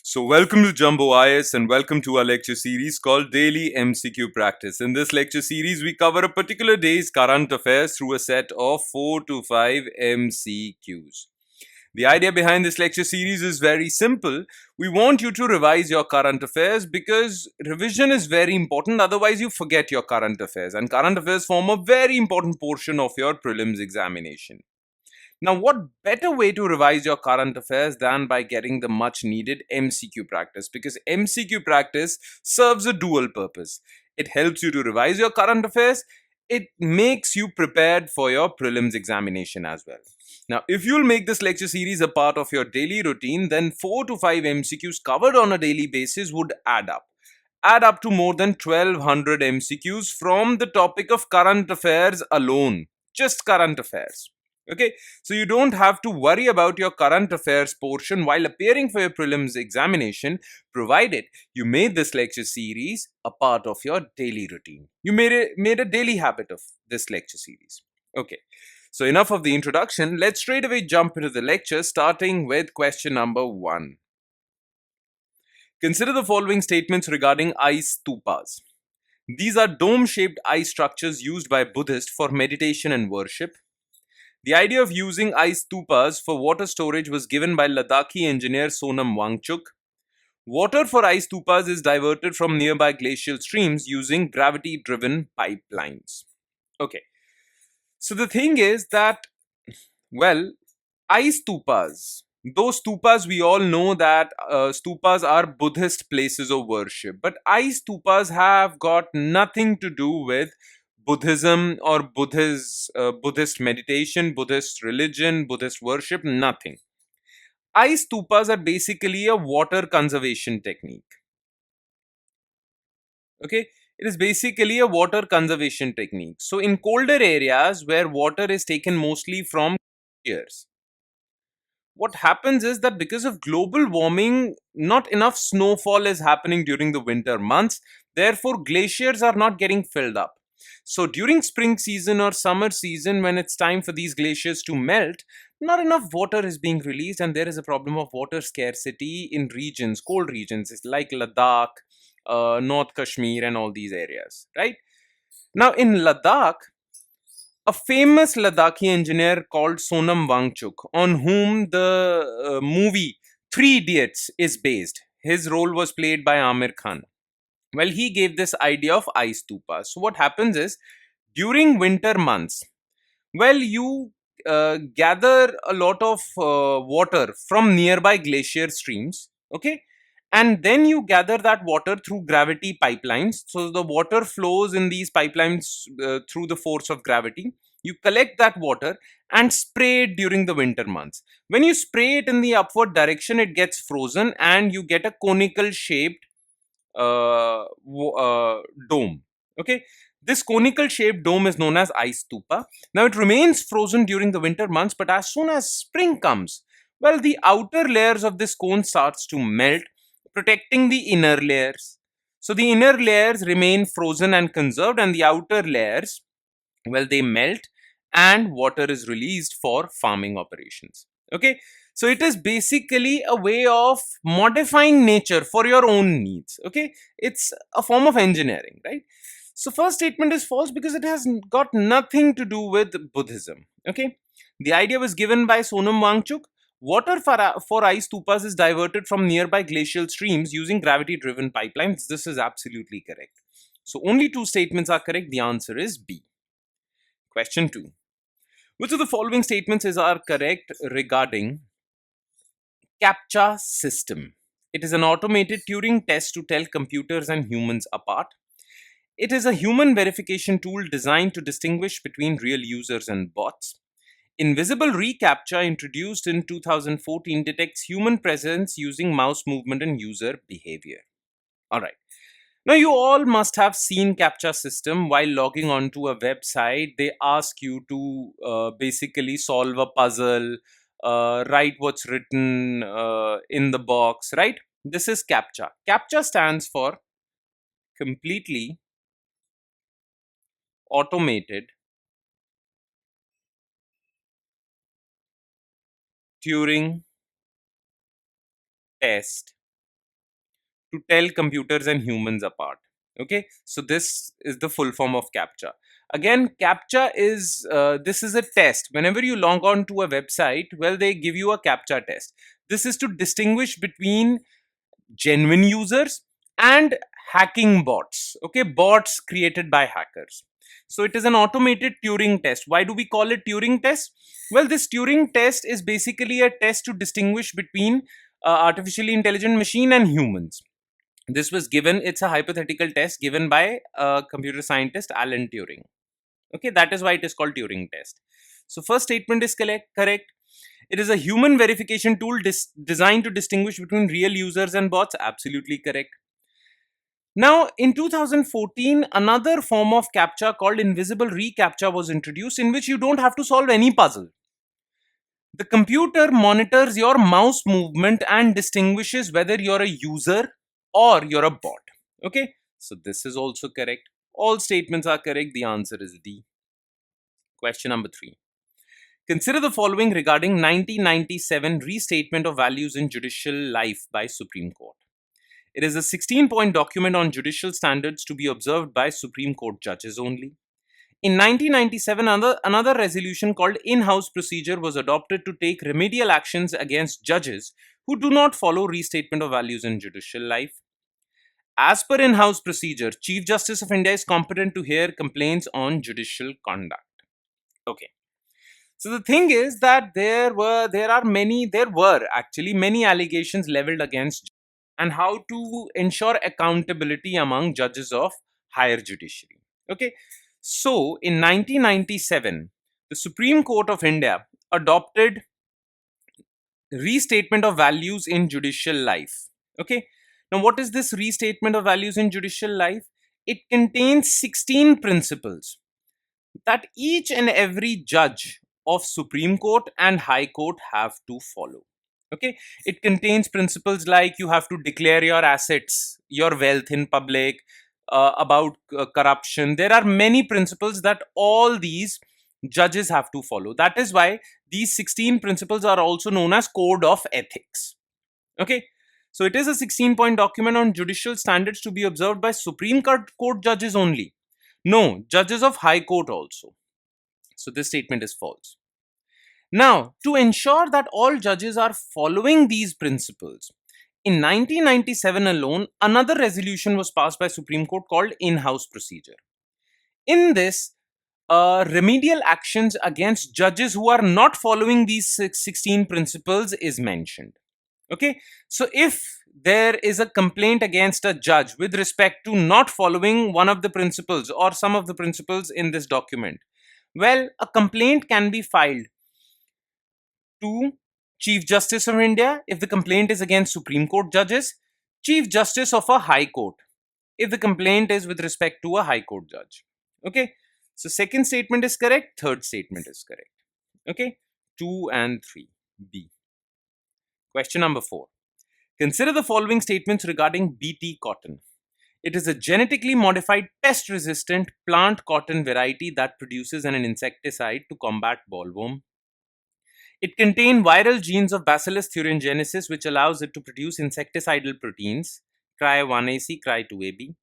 So, welcome to Jumbo IS and welcome to our lecture series called Daily MCQ Practice. In this lecture series, we cover a particular day's current affairs through a set of 4 to 5 MCQs. The idea behind this lecture series is very simple. We want you to revise your current affairs because revision is very important, otherwise, you forget your current affairs, and current affairs form a very important portion of your prelims examination. Now, what better way to revise your current affairs than by getting the much needed MCQ practice? Because MCQ practice serves a dual purpose. It helps you to revise your current affairs, it makes you prepared for your prelims examination as well. Now, if you'll make this lecture series a part of your daily routine, then 4 to 5 MCQs covered on a daily basis would add up to more than 1200 MCQs from the topic of current affairs alone. Just current affairs. Okay, so you don't have to worry about your current affairs portion while appearing for your prelims examination, provided you made this lecture series a part of your daily routine. You made a daily habit of this lecture series. Okay, so enough of the introduction. Let's straight away jump into the lecture, starting with question number 1. Consider the following statements regarding ice stupas. These are dome-shaped ice structures used by Buddhists for meditation and worship. The idea of using ice stupas for water storage was given by Ladakhi engineer Sonam Wangchuk. Water for ice stupas is diverted from nearby glacial streams using gravity-driven pipelines. Okay, so the thing is that, well, ice stupas, those stupas, we all know that stupas are Buddhist places of worship, but ice stupas have got nothing to do with Buddhism or Buddhist meditation, Buddhist religion, Buddhist worship, nothing. Ice stupas are basically a water conservation technique. Okay, it is basically a water conservation technique. So, in colder areas where water is taken mostly from glaciers, what happens is that because of global warming, not enough snowfall is happening during the winter months. Therefore, glaciers are not getting filled up. So, during spring season or summer season, when it's time for these glaciers to melt, not enough water is being released, and there is a problem of water scarcity in regions, cold regions, it's like Ladakh, North Kashmir, and all these areas, right? Now, in Ladakh, a famous Ladakhi engineer called Sonam Wangchuk, on whom the movie Three Idiots is based. His role was played by Amir Khan. Well, he gave this idea of ice stupas. So, what happens is during winter months, well, you gather a lot of water from nearby glacier streams, okay, and then you gather that water through gravity pipelines. So the water flows in these pipelines through the force of gravity. You collect that water and spray it during the winter months. When you spray it in the upward direction, it gets frozen and you get a conical shaped dome. Okay, this conical shaped dome is known as ice stupa. Now it remains frozen during the winter months, but as soon as spring comes, well, the outer layers of this cone starts to melt, protecting the inner layers. So the inner layers remain frozen and conserved, and the outer layers, well, they melt and water is released for farming operations. Okay, so it is basically a way of modifying nature for your own needs. Okay, it's a form of engineering, right? So first statement is false because it has got nothing to do with Buddhism. Okay, the idea was given by Sonam Wangchuk. Water for ice stupas is diverted from nearby glacial streams using gravity driven pipelines. This is absolutely correct. So only two statements are correct. The answer is B. Question 2. Which of the following statements are correct regarding CAPTCHA system? It is an automated Turing test to tell computers and humans apart. It is a human verification tool designed to distinguish between real users and bots. Invisible reCAPTCHA, introduced in 2014, detects human presence using mouse movement and user behavior. All right. Now, you all must have seen CAPTCHA system while logging onto a website. They ask you to basically solve a puzzle, write what's written in the box, right? This is CAPTCHA. CAPTCHA stands for completely automated Turing test to tell computers and humans apart. Okay, so this is the full form of CAPTCHA. Again, CAPTCHA is this is a test. Whenever you log on to a website, well, they give you a CAPTCHA test. This is to distinguish between genuine users and hacking bots. Okay, bots created by hackers. So it is an automated Turing test. Why do we call it Turing test? Well, this Turing test is basically a test to distinguish between artificially intelligent machine and humans. This was given, it's a hypothetical test given by computer scientist Alan Turing. Okay, that is why it is called Turing test. So first statement is correct. It is a human verification tool designed to distinguish between real users and bots. Absolutely correct. Now, in 2014, another form of CAPTCHA called invisible reCAPTCHA was introduced, in which you don't have to solve any puzzle. The computer monitors your mouse movement and distinguishes whether you're a user or you're a bot. Okay, so this is also correct. All statements are correct. The answer is D. Question number 3. Consider the following regarding 1997 Restatement of Values in Judicial Life by Supreme Court. It is a 16-point document on judicial standards to be observed by Supreme Court judges only. In 1997, another resolution called in-house procedure was adopted to take remedial actions against judges who do not follow Restatement of Values in Judicial Life. As per in-house procedure, Chief Justice of India is competent to hear complaints on judicial conduct. Okay. So the thing is that there were actually many allegations leveled against and how to ensure accountability among judges of higher judiciary. Okay, so in 1997, the Supreme Court of India adopted Restatement of Values in Judicial Life. Okay, now what is this Restatement of Values in Judicial Life? It contains 16 principles that each and every judge of Supreme Court and High Court have to follow. Okay, it contains principles like you have to declare your assets, your wealth in public, about corruption. There are many principles that all these judges have to follow. That is why these 16 principles are also known as Code of Ethics. Okay, so it is a 16-point document on judicial standards to be observed by Supreme Court judges only. No, judges of High Court also. So this statement is false. Now, to ensure that all judges are following these principles, in 1997 alone, another resolution was passed by Supreme Court called in-house procedure. In this, remedial actions against judges who are not following these 16 principles is mentioned. Okay, so if there is a complaint against a judge with respect to not following one of the principles or some of the principles in this document, well, a complaint can be filed to Chief Justice of India if the complaint is against Supreme Court judges, Chief Justice of a High Court if the complaint is with respect to a High Court judge. Okay, so second statement is correct, third statement is correct. Okay, 2 and 3, B. Question number 4. Consider the following statements regarding BT cotton. It is a genetically modified pest-resistant plant cotton variety that produces an insecticide to combat bollworm. It contains viral genes of Bacillus thuringiensis, which allows it to produce insecticidal proteins, Cry1AC, Cry2AB.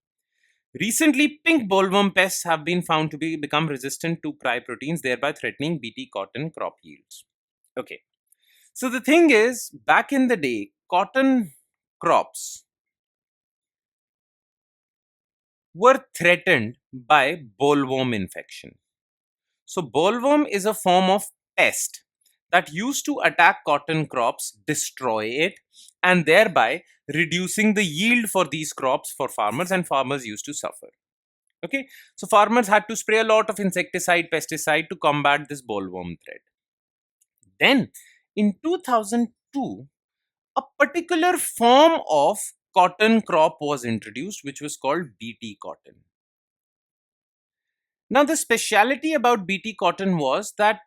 Recently, pink bollworm pests have been found to become resistant to Cry proteins, thereby threatening BT cotton crop yields. Okay. So the thing is, back in the day, cotton crops were threatened by bollworm infection. So bollworm is a form of pest that used to attack cotton crops, destroy it, and thereby reducing the yield for these crops for farmers, and farmers used to suffer. Okay, so farmers had to spray a lot of insecticide, pesticide to combat this bollworm threat. Then in 2002, a particular form of cotton crop was introduced, which was called BT cotton. Now, the speciality about BT cotton was that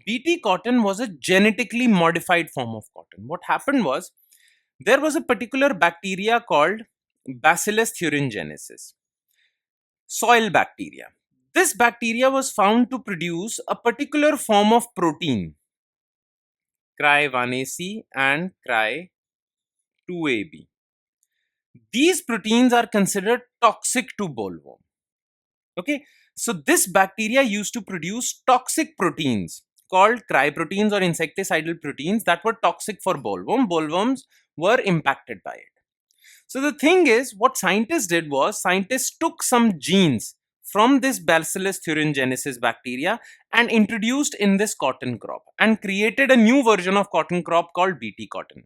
BT cotton was a genetically modified form of cotton. What happened was, there was a particular bacteria called Bacillus thuringiensis, soil bacteria. This bacteria was found to produce a particular form of protein, Cry1AC and Cry2AB. These proteins are considered toxic to bollworm. Okay, so this bacteria used to produce toxic proteins called cryoproteins or insecticidal proteins that were toxic for bollworm. Bollworms were impacted by it. So the thing is, what scientists did was scientists took some genes from this Bacillus thuringiensis bacteria and introduced in this cotton crop and created a new version of cotton crop called BT cotton.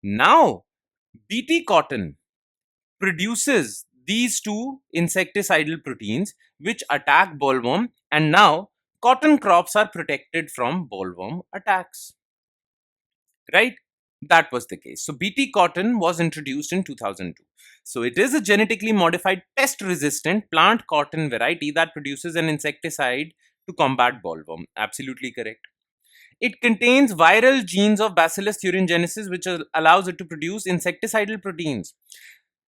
Now, BT cotton produces these two insecticidal proteins which attack bollworm, and now cotton crops are protected from bollworm attacks. Right? That was the case. So BT cotton was introduced in 2002. So it is a genetically modified pest resistant plant cotton variety that produces an insecticide to combat bollworm. Absolutely correct. It contains viral genes of Bacillus thuringiensis, which allows it to produce insecticidal proteins.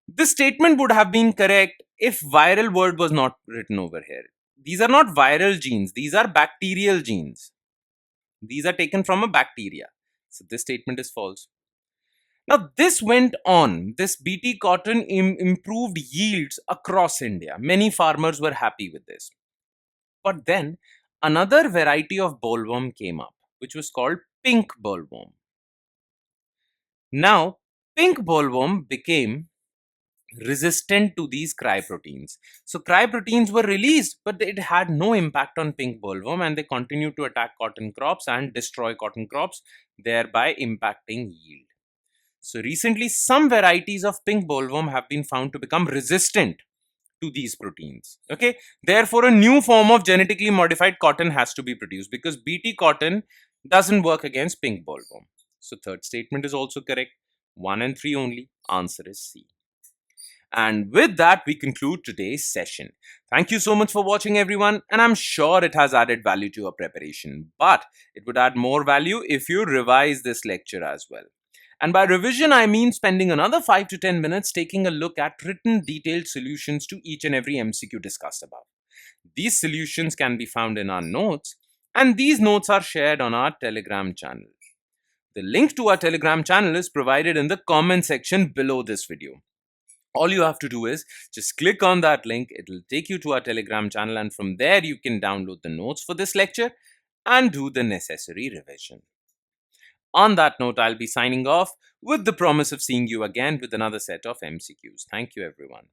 This statement would have been correct if viral word was not written over here. These are not viral genes, these are bacterial genes. These are taken from a bacteria. So this statement is false. Now, this went on. This BT cotton improved yields across India. Many farmers were happy with this. But then another variety of bollworm came up, which was called pink bollworm. Now, pink bollworm became resistant to these cryoproteins. So cryoproteins were released, but it had no impact on pink bollworm, and they continued to attack cotton crops and destroy cotton crops, thereby impacting yield. So recently, some varieties of pink bollworm have been found to become resistant to these proteins. Okay, therefore, a new form of genetically modified cotton has to be produced because BT cotton doesn't work against pink bollworm. So, third statement is also correct. 1 and 3 only. Answer is C. And with that, we conclude today's session. Thank you so much for watching, everyone, and I'm sure it has added value to your preparation. But it would add more value if you revise this lecture as well. And by revision, I mean spending another 5 to 10 minutes taking a look at written detailed solutions to each and every MCQ discussed above. These solutions can be found in our notes, and these notes are shared on our Telegram channel. The link to our Telegram channel is provided in the comment section below this video. All you have to do is just click on that link. It will take you to our Telegram channel, and from there you can download the notes for this lecture and do the necessary revision. On that note, I'll be signing off with the promise of seeing you again with another set of MCQs. Thank you, everyone.